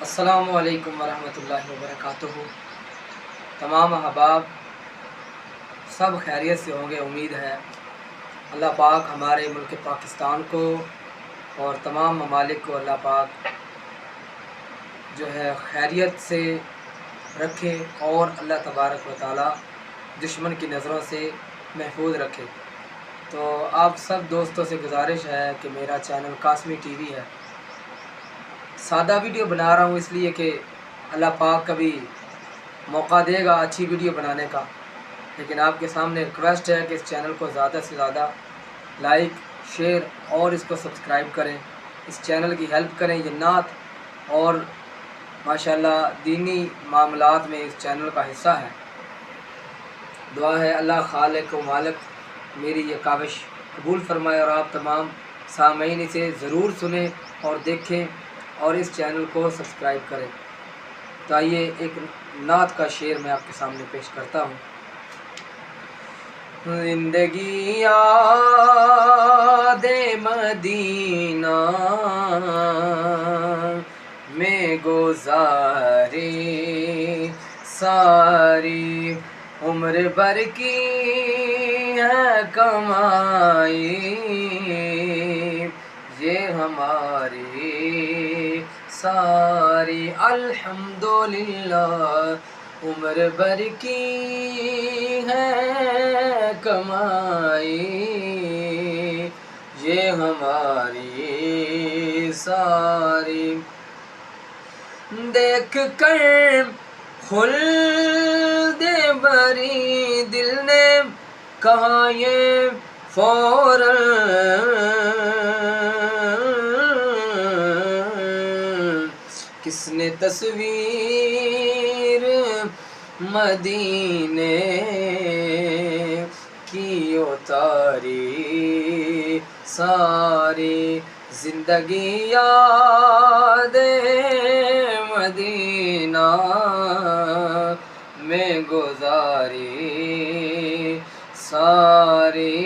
السلام علیکم ورحمۃ اللہ وبرکاتہ۔ تمام احباب سب خیریت سے ہوں گے، امید ہے۔ اللہ پاک ہمارے ملک پاکستان کو اور تمام ممالک کو اللہ پاک جو ہے خیریت سے رکھے اور اللہ تبارک و تعالی دشمن کی نظروں سے محفوظ رکھے۔ تو آپ سب دوستوں سے گزارش ہے کہ میرا چینل قاسمی ٹی وی ہے، سادہ ویڈیو بنا رہا ہوں اس لیے کہ اللہ پاک کبھی موقع دے گا اچھی ویڈیو بنانے کا، لیکن آپ کے سامنے ریکویسٹ ہے کہ اس چینل کو زیادہ سے زیادہ لائک، شیئر اور اس کو سبسکرائب کریں، اس چینل کی ہیلپ کریں۔ یہ نعت اور ماشاءاللہ دینی معاملات میں اس چینل کا حصہ ہے۔ دعا ہے اللہ خالق و مالک میری یہ کاوش قبول فرمائے اور آپ تمام سامعین اسے ضرور سنیں اور دیکھیں اور اس چینل کو سبسکرائب کریں۔ تو آئیے ایک نعت کا شعر میں آپ کے سامنے پیش کرتا ہوں۔ زندگی یاد مدینہ میں گزاری، ساری عمر بھر کی ہے کمائی، یہ ہماری ساری الحمدللہ عمر بھر کی ہے کمائی، یہ ہماری ساری۔ دیکھ کر خلد بری دل نے کہا یہ فوراً، کس نے تصویر مدینے کی اتاری، ساری زندگی یاد مدینہ میں گزاری، ساری